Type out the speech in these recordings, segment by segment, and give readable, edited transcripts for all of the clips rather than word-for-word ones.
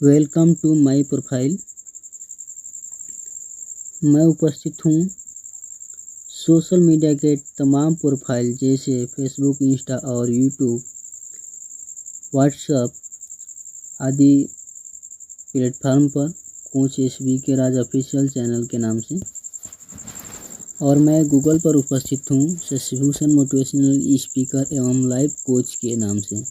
Welcome to my profile. मैं उपस्थित हूँ सोशल मीडिया के तमाम प्रोफाइल जैसे फेसबुक, इंस्टा और यूट्यूब, व्हाट्सएप आदि प्लेटफार्म पर कोच एसबी के राज ऑफिशियल चैनल के नाम से, और मैं गूगल पर उपस्थित हूँ शशिभूषण मोटिवेशनल स्पीकर एवं लाइफ कोच के नाम से।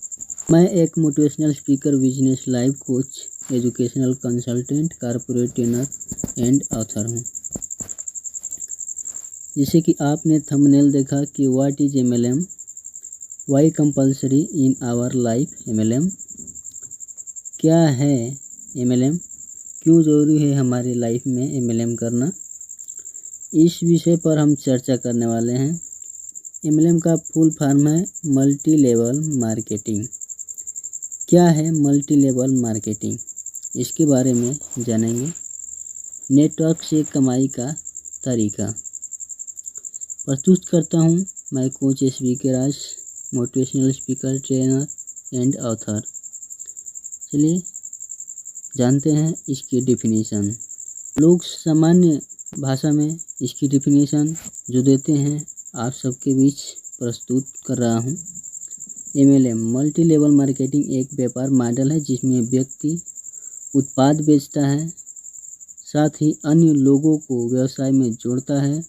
मैं एक motivational speaker, business life coach, educational consultant, corporate trainer and author हूँ। जैसे कि आपने थंबनेल देखा कि what is MLM, why compulsory in our life MLM, क्या है एमएलएम, क्यों ज़रूरी है हमारी लाइफ में एमएलएम करना, इस विषय पर हम चर्चा करने वाले हैं। एमएलएम का फुल फॉर्म है मल्टी लेवल मार्केटिंग। क्या है मल्टी लेवल मार्केटिंग, इसके बारे में जानेंगे। नेटवर्क से कमाई का तरीका प्रस्तुत करता हूँ मैं coach SB K Raj, motivational speaker, trainer and author. चलिए जानते हैं इसकी डेफिनेशन। लोग सामान्य भाषा में इसकी डेफिनेशन जो देते हैं आप सबके बीच प्रस्तुत कर रहा हूँ। एमएलएम मल्टी लेवल मार्केटिंग एक व्यापार मॉडल है जिसमें व्यक्ति उत्पाद बेचता है, साथ ही अन्य लोगों को व्यवसाय में जोड़ता है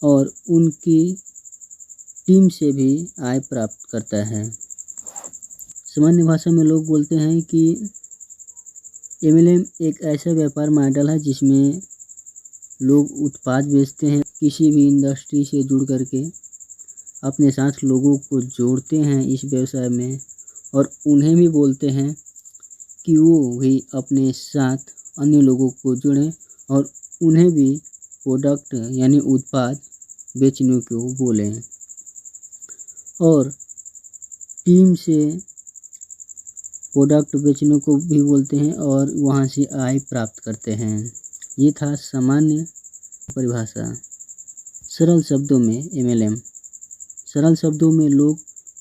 और उनकी टीम से भी आय प्राप्त करता है। सामान्य भाषा में लोग बोलते हैं कि एमएलएम एक ऐसा व्यापार मॉडल है जिसमें लोग उत्पाद बेचते हैं, किसी भी इंडस्ट्री से जुड़ करके अपने साथ लोगों को जोड़ते हैं इस व्यवसाय में, और उन्हें भी बोलते हैं कि वो भी अपने साथ अन्य लोगों को जोड़ें और उन्हें भी प्रोडक्ट यानी उत्पाद बेचने को बोलें, और टीम से प्रोडक्ट बेचने को भी बोलते हैं और वहाँ से आय प्राप्त करते हैं। ये था सामान्य परिभाषा। सरल शब्दों में एमएलएम, सरल शब्दों में लोग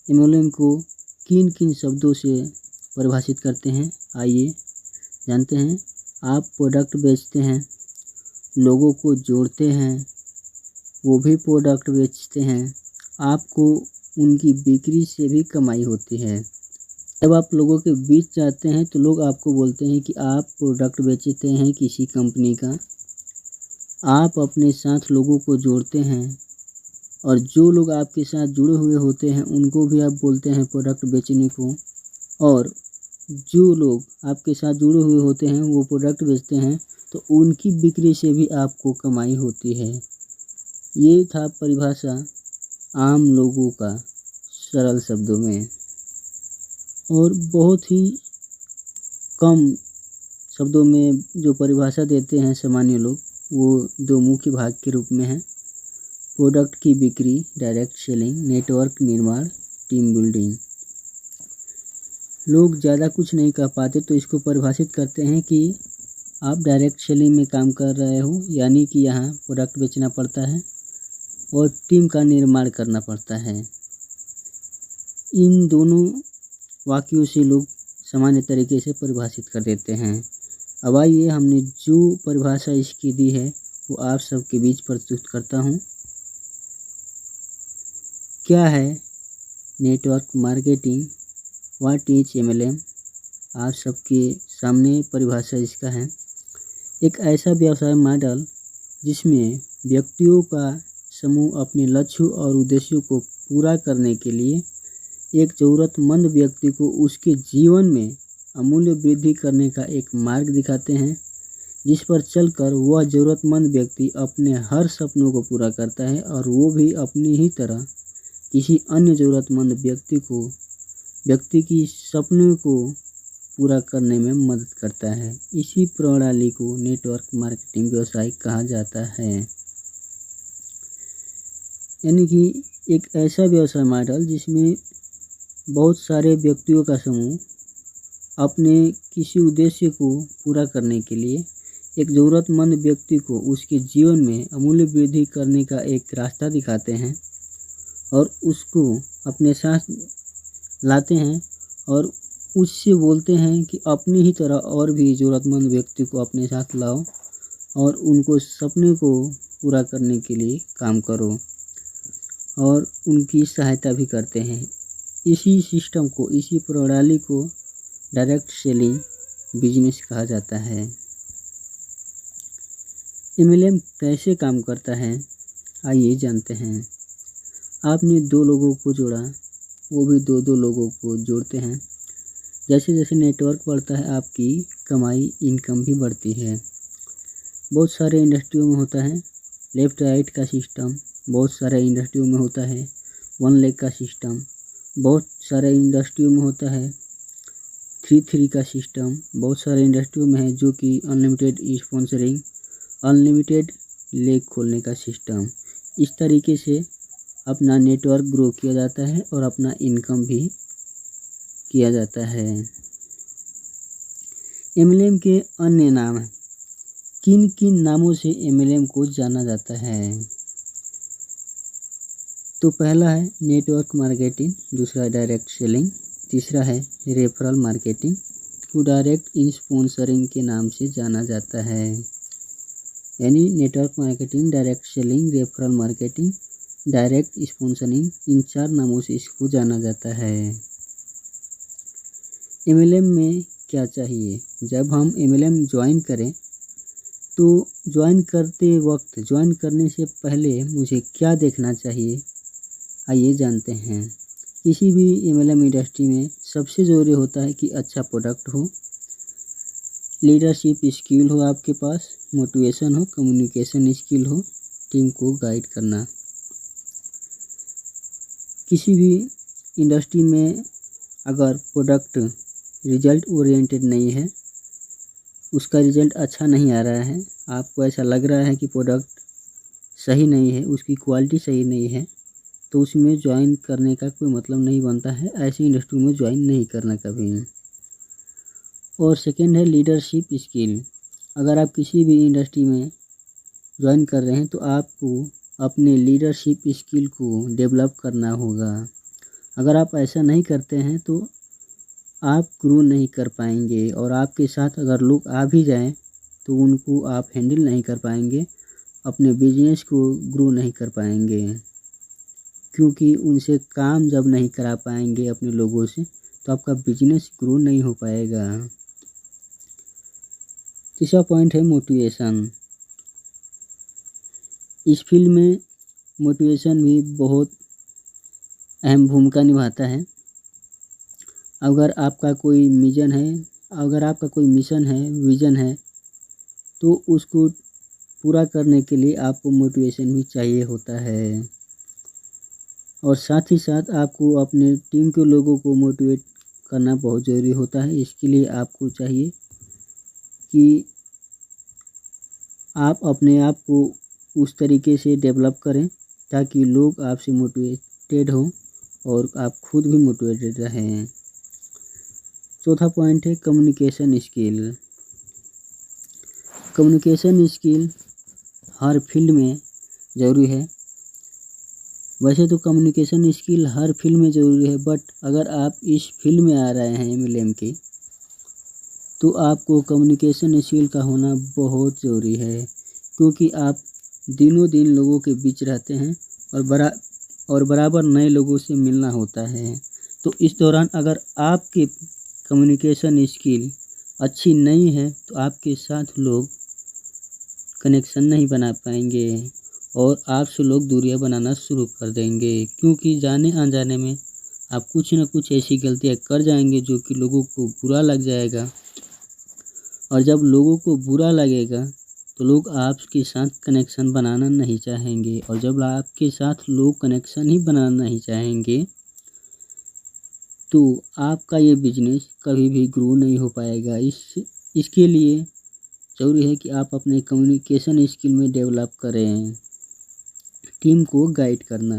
एमएलएम को किन किन शब्दों से परिभाषित करते हैं, आइए जानते हैं। आप प्रोडक्ट बेचते हैं, लोगों को जोड़ते हैं, वो भी प्रोडक्ट बेचते हैं, आपको उनकी बिक्री से भी कमाई होती है। जब आप लोगों के बीच जाते हैं तो लोग आपको बोलते हैं कि आप प्रोडक्ट बेचते हैं किसी कंपनी का। आप अपने साथ लोगों को जोड़ते हैं और जो लोग आपके साथ जुड़े हुए होते हैं उनको भी आप बोलते हैं प्रोडक्ट बेचने को, और जो लोग आपके साथ जुड़े हुए होते हैं वो प्रोडक्ट बेचते हैं तो उनकी बिक्री से भी आपको कमाई होती है। ये था परिभाषा आम लोगों का सरल शब्दों में, और बहुत ही कम शब्दों में जो परिभाषा देते हैं सामान्य लोग, वो दो मुख्य भाग के रूप में है। प्रोडक्ट की बिक्री, डायरेक्ट सेलिंग, नेटवर्क निर्माण, टीम बिल्डिंग। लोग ज़्यादा कुछ नहीं कह पाते तो इसको परिभाषित करते हैं कि आप डायरेक्ट सेलिंग में काम कर रहे हो, यानी कि यहाँ प्रोडक्ट बेचना पड़ता है और टीम का निर्माण करना पड़ता है। इन दोनों वाक्यों से लोग सामान्य तरीके से परिभाषित कर देते हैं। अब आइए हमने जो परिभाषा इसकी दी है वो आप सबके बीच प्रस्तुत करता हूँ। क्या है network marketing, what is MLM, आप सबके सामने परिभाषा इसका है। एक ऐसा व्यवसाय मॉडल जिसमें व्यक्तियों का समूह अपने लक्ष्यों और उद्देश्यों को पूरा करने के लिए एक ज़रूरतमंद व्यक्ति को उसके जीवन में अमूल्य वृद्धि करने का एक मार्ग दिखाते हैं, जिस पर चलकर वह ज़रूरतमंद व्यक्ति अपने हर सपनों को पूरा करता है और वो भी अपनी ही तरह किसी अन्य ज़रूरतमंद व्यक्ति की सपनों को पूरा करने में मदद करता है। इसी प्रणाली को नेटवर्क मार्केटिंग व्यवसाय कहा जाता है। यानी कि एक ऐसा व्यवसाय मॉडल जिसमें बहुत सारे व्यक्तियों का समूह अपने किसी उद्देश्य को पूरा करने के लिए एक ज़रूरतमंद व्यक्ति को उसके जीवन में अमूल्य वृद्धि करने का एक रास्ता दिखाते हैं और उसको अपने साथ लाते हैं और उससे बोलते हैं कि अपनी ही तरह और भी ज़रूरतमंद व्यक्ति को अपने साथ लाओ और उनको सपने को पूरा करने के लिए काम करो और उनकी सहायता भी करते हैं। इसी सिस्टम को, इसी प्रणाली को डायरेक्ट सेलिंग बिजनेस कहा जाता है। एमएलएम कैसे काम करता है, आइए जानते हैं। आपने दो लोगों को जोड़ा, वो भी दो लोगों को जोड़ते हैं। जैसे जैसे नेटवर्क बढ़ता है आपकी कमाई, इनकम भी बढ़ती है। बहुत सारे इंडस्ट्रियों में होता है लेफ़्ट राइट का सिस्टम, बहुत सारे इंडस्ट्रियों में होता है वन लेग का सिस्टम, बहुत सारे इंडस्ट्रियों में होता है 3-3 का सिस्टम, बहुत सारे इंडस्ट्रियों में है जो कि अनलिमिटेड स्पॉन्सरिंग, अनलिमिटेड लेग खोलने का सिस्टम। इस तरीके से अपना नेटवर्क ग्रो किया जाता है और अपना इनकम भी किया जाता है। एमएलएम के अन्य नाम हैं। किन किन नामों से एमएलएम को जाना जाता है? तो पहला है नेटवर्क मार्केटिंग, दूसरा डायरेक्ट सेलिंग, तीसरा है रेफरल मार्केटिंग, को डायरेक्ट स्पॉन्सरिंग के नाम से जाना जाता है। यानी network marketing, direct selling, referral marketing, direct sponsoring, इन 4 नामों से इसको जाना जाता है। एमएलएम में क्या चाहिए? जब हम एमएलएम ज्वाइन करें तो ज्वाइन करने से पहले मुझे क्या देखना चाहिए, आइए जानते हैं। किसी भी एमएलएम इंडस्ट्री में सबसे ज़रूरी होता है कि अच्छा प्रोडक्ट हो, लीडरशिप स्किल हो आपके पास, मोटिवेशन हो, कम्युनिकेशन स्किल हो, टीम को गाइड करना। किसी भी इंडस्ट्री में अगर प्रोडक्ट रिजल्ट ओरिएंटेड नहीं है, उसका रिजल्ट अच्छा नहीं आ रहा है, आपको ऐसा लग रहा है कि प्रोडक्ट सही नहीं है, उसकी क्वालिटी सही नहीं है, तो उसमें ज्वाइन करने का कोई मतलब नहीं बनता है। ऐसी इंडस्ट्री में ज्वाइन नहीं करना कभी। और सेकेंड है लीडरशिप स्किल। अगर आप किसी भी इंडस्ट्री में ज्वाइन कर रहे हैं तो आपको अपने लीडरशिप स्किल को डेवलप करना होगा। अगर आप ऐसा नहीं करते हैं तो आप ग्रो नहीं कर पाएंगे और आपके साथ अगर लोग आ भी जाएं तो उनको आप हैंडल नहीं कर पाएंगे, अपने बिजनेस को ग्रो नहीं कर पाएंगे, क्योंकि उनसे काम जब नहीं करा पाएंगे अपने लोगों से तो आपका बिजनेस ग्रो नहीं हो पाएगा। तीसरा पॉइंट है मोटिवेशन। इस फील्ड में मोटिवेशन भी बहुत अहम भूमिका निभाता है। अगर आपका कोई मिशन है, विज़न है, तो उसको पूरा करने के लिए आपको मोटिवेशन भी चाहिए होता है। और साथ ही साथ आपको अपने टीम के लोगों को मोटिवेट करना बहुत ज़रूरी होता है। इसके लिए आपको चाहिए कि आप अपने आप को उस तरीके से डेवलप करें ताकि लोग आपसे मोटिवेटेड हों और आप खुद भी मोटिवेटेड रहें। चौथा पॉइंट है कम्युनिकेशन स्किल। कम्युनिकेशन स्किल हर फील्ड में ज़रूरी है। वैसे तो कम्युनिकेशन स्किल हर फील्ड में ज़रूरी है, बट अगर आप इस फील्ड में आ रहे हैं एमएलएम के, तो आपको कम्युनिकेशन स्किल का होना बहुत ज़रूरी है, क्योंकि आप दिनों दिन लोगों के बीच रहते हैं और बराबर नए लोगों से मिलना होता है। तो इस दौरान अगर आपके कम्युनिकेशन स्किल अच्छी नहीं है तो आपके साथ लोग कनेक्शन नहीं बना पाएंगे और आपसे लोग दूरियां बनाना शुरू कर देंगे, क्योंकि जाने अनजाने में आप कुछ न कुछ ऐसी गलतियां कर जाएंगे जो कि लोगों को बुरा लग जाएगा। और जब लोगों को बुरा लगेगा तो लोग आपके साथ कनेक्शन बनाना नहीं चाहेंगे, और जब आपके साथ लोग कनेक्शन ही बनाना नहीं चाहेंगे तो आपका ये बिजनेस कभी भी ग्रो नहीं हो पाएगा। इसके लिए ज़रूरी है कि आप अपने कम्युनिकेशन स्किल में डेवलप करें। टीम को गाइड करना।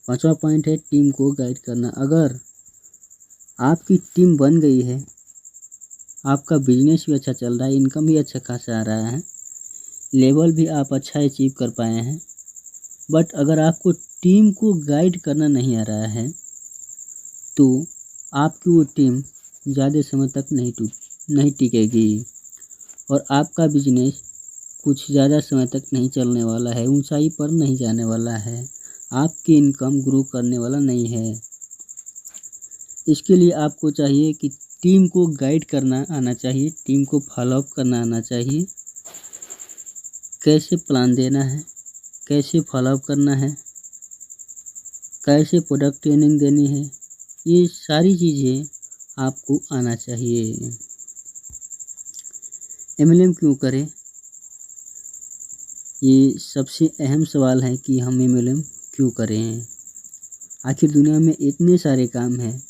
5वां पॉइंट है टीम को गाइड करना। अगर आपकी टीम बन गई है, आपका बिजनेस भी अच्छा चल रहा है, इनकम भी अच्छा खासा आ रहा है, लेवल भी आप अच्छा अचीव कर पाए हैं, बट अगर आपको टीम को गाइड करना नहीं आ रहा है तो आपकी वो टीम ज़्यादा समय तक नहीं टिकेगी और आपका बिजनेस कुछ ज़्यादा समय तक नहीं चलने वाला है, ऊंचाई पर नहीं जाने वाला है, आपकी इनकम ग्रो करने वाला नहीं है। इसके लिए आपको चाहिए कि टीम को गाइड करना आना चाहिए, टीम को फॉलोअप करना आना चाहिए, कैसे प्लान देना है, कैसे फॉलोअप करना है, कैसे प्रोडक्ट ट्रेनिंग देनी है, ये सारी चीज़ें आपको आना चाहिए। MLM क्यों करें? ये सबसे अहम सवाल है कि हम MLM क्यों करें। आखिर दुनिया में इतने सारे काम हैं,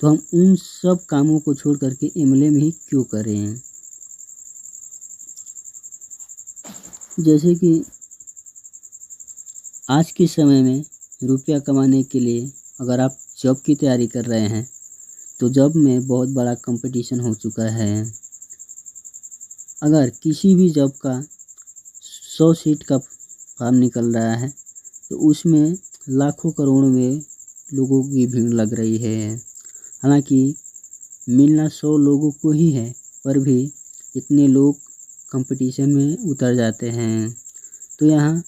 तो हम उन सब कामों को छोड़ करके MLM ही क्यों करें। जैसे कि आज के समय में रुपया कमाने के लिए अगर आप जॉब की तैयारी कर रहे हैं तो जॉब में बहुत बड़ा कंपटीशन हो चुका है। अगर किसी भी जॉब का 100 सीट का फॉर्म निकल रहा है तो उसमें लाखों करोड़ों में लोगों की भीड़ लग रही है। हालांकि मिलना 100 लोगों को ही है, पर भी इतने लोग कंपटीशन में उतर जाते हैं, तो यहाँ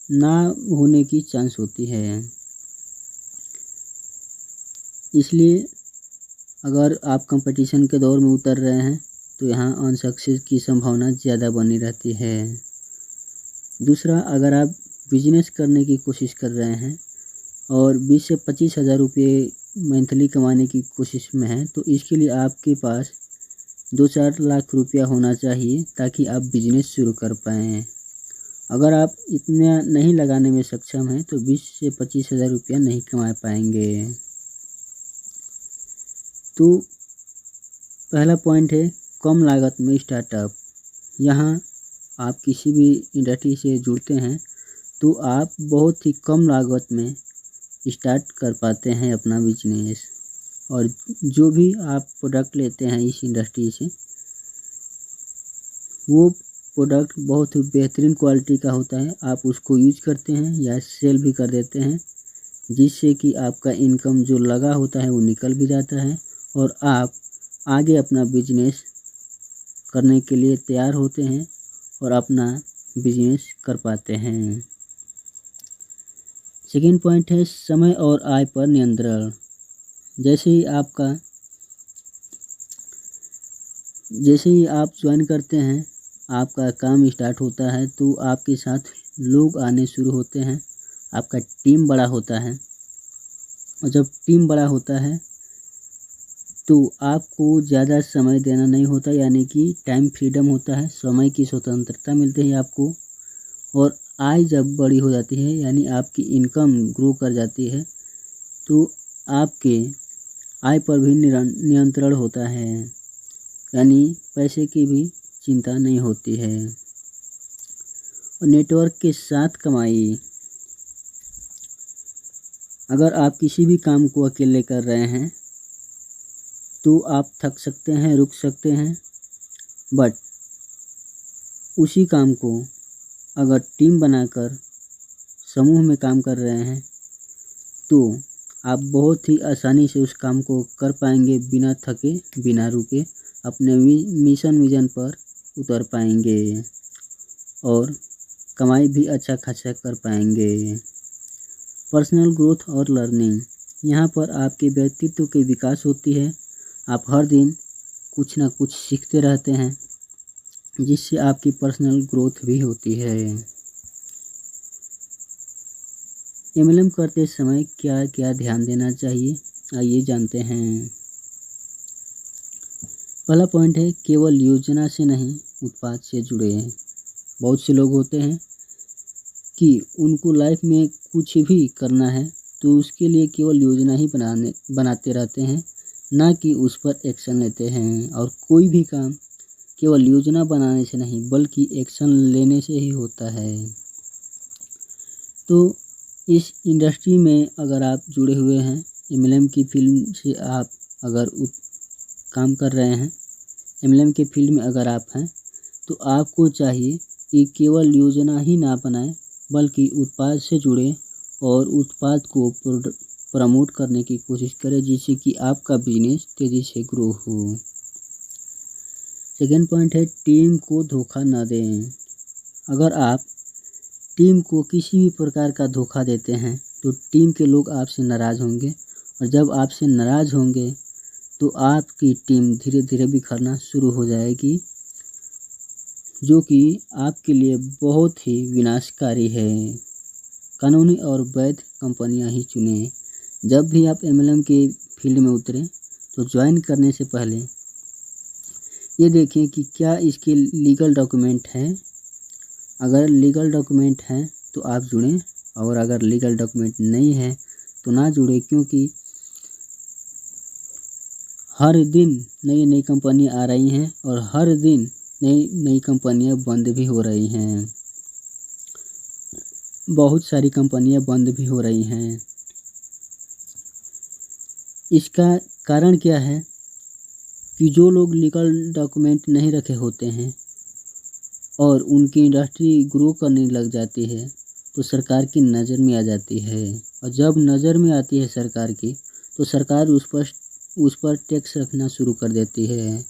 ना होने की चांस होती है। इसलिए अगर आप कंपटीशन के दौर में उतर रहे हैं तो यहाँ अनसक्सेस की संभावना ज़्यादा बनी रहती है। दूसरा, अगर आप बिजनेस करने की कोशिश कर रहे हैं और 20 से 25 हज़ार रुपये मंथली कमाने की कोशिश में हैं, तो इसके लिए आपके पास 2-4 लाख रुपया होना चाहिए ताकि आप बिजनेस शुरू कर पाएँ। अगर आप इतना नहीं लगाने में सक्षम हैं तो 20 से 25 हज़ार रुपया नहीं कमा पाएंगे। तो पहला पॉइंट है कम लागत में स्टार्टअप। यहाँ आप किसी भी इंडस्ट्री से जुड़ते हैं तो आप बहुत ही कम लागत में स्टार्ट कर पाते हैं अपना बिजनेस, और जो भी आप प्रोडक्ट लेते हैं इस इंडस्ट्री से वो प्रोडक्ट बहुत ही बेहतरीन क्वालिटी का होता है। आप उसको यूज करते हैं या सेल भी कर देते हैं, जिससे कि आपका इनकम जो लगा होता है वो निकल भी जाता है और आप आगे अपना बिजनेस करने के लिए तैयार होते हैं और अपना बिजनेस कर पाते हैं। सेकेंड पॉइंट है समय और आय पर नियंत्रण। जैसे ही आप ज्वाइन करते हैं, आपका काम स्टार्ट होता है तो आपके साथ लोग आने शुरू होते हैं, आपका टीम बड़ा होता है, और जब टीम बड़ा होता है तो आपको ज़्यादा समय देना नहीं होता, यानी कि टाइम फ्रीडम होता है, समय की स्वतंत्रता मिलती है आपको। और आय जब बड़ी हो जाती है यानी आपकी इनकम ग्रो कर जाती है तो आपके आय पर भी नियंत्रण होता है, यानी पैसे की भी चिंता नहीं होती है। और नेटवर्क के साथ कमाई। अगर आप किसी भी काम को अकेले कर रहे हैं तो आप थक सकते हैं, रुक सकते हैं, बट उसी काम को अगर टीम बनाकर समूह में काम कर रहे हैं तो आप बहुत ही आसानी से उस काम को कर पाएंगे, बिना थके बिना रुके अपने मिशन विजन पर उतर पाएंगे और कमाई भी अच्छा खासा कर पाएंगे। पर्सनल ग्रोथ और लर्निंग। यहाँ पर आपके व्यक्तित्व की विकास होती है, आप हर दिन कुछ ना कुछ सीखते रहते हैं, जिससे आपकी पर्सनल ग्रोथ भी होती है। MLM करते समय क्या क्या ध्यान देना चाहिए, आइए जानते हैं। पहला पॉइंट है केवल योजना से नहीं उत्पाद से जुड़े हैं। बहुत से लोग होते हैं कि उनको लाइफ में कुछ भी करना है तो उसके लिए केवल योजना ही बनाते रहते हैं, ना कि उस पर एक्शन लेते हैं। और कोई भी काम केवल योजना बनाने से नहीं बल्कि एक्शन लेने से ही होता है। तो इस इंडस्ट्री में अगर आप जुड़े हुए हैं, MLM की फील्ड से आप अगर काम कर रहे हैं, MLM के फील्ड में अगर आप हैं, तो आपको चाहिए कि केवल योजना ही ना बनाएं बल्कि उत्पाद से जुड़े और उत्पाद को प्रमोट करने की कोशिश करें जिससे कि आपका बिजनेस तेज़ी से ग्रो हो। सेकेंड पॉइंट है टीम को धोखा न दें। अगर आप टीम को किसी भी प्रकार का धोखा देते हैं तो टीम के लोग आपसे नाराज़ होंगे और जब आपसे नाराज़ होंगे तो आपकी टीम धीरे धीरे बिखरना शुरू हो जाएगी, जो कि आपके लिए बहुत ही विनाशकारी है। कानूनी और वैध कंपनियां ही चुनें। जब भी आप MLM के फील्ड में उतरें तो ज्वाइन करने से पहले ये देखें कि क्या इसके लीगल डॉक्यूमेंट हैं। अगर लीगल डॉक्यूमेंट हैं तो आप जुड़ें और अगर लीगल डॉक्यूमेंट नहीं है तो ना जुड़ें, क्योंकि हर दिन नई नई कंपनियां आ रही हैं और हर दिन नई नई कंपनियां बंद भी हो रही हैं। बहुत सारी कंपनियां बंद भी हो रही हैं। इसका कारण क्या है कि जो लोग लीगल डॉक्यूमेंट नहीं रखे होते हैं और उनकी इंडस्ट्री ग्रो करने लग जाती है तो सरकार की नज़र में आ जाती है, और जब नज़र में आती है सरकार की तो सरकार उस पर टैक्स रखना शुरू कर देती है,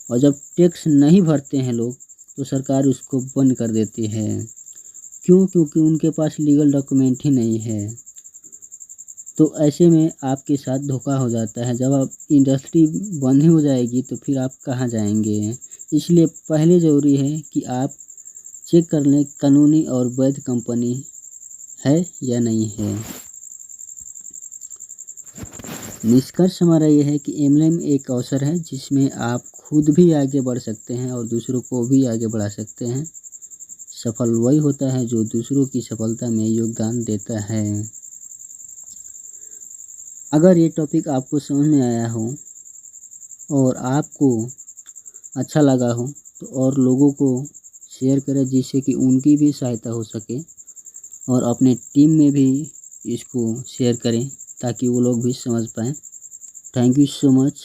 और जब टैक्स नहीं भरते हैं लोग तो सरकार उसको बंद कर देती है। क्यों? क्योंकि उनके पास लीगल डॉक्यूमेंट ही नहीं है। तो ऐसे में आपके साथ धोखा हो जाता है। जब आप इंडस्ट्री बंद ही हो जाएगी तो फिर आप कहाँ जाएंगे। इसलिए पहले ज़रूरी है कि आप चेक कर लें कानूनी और वैध कंपनी है या नहीं है। निष्कर्ष हमारा ये है कि MLM एक अवसर है जिसमें आप खुद भी आगे बढ़ सकते हैं और दूसरों को भी आगे बढ़ा सकते हैं। सफल वही होता है जो दूसरों की सफलता में योगदान देता है। अगर ये टॉपिक आपको समझ में आया हो और आपको अच्छा लगा हो तो और लोगों को शेयर करें जिससे कि उनकी भी सहायता हो सके, और अपने टीम में भी इसको शेयर करें ताकि वो लोग भी समझ पाएँ। Thank you so much.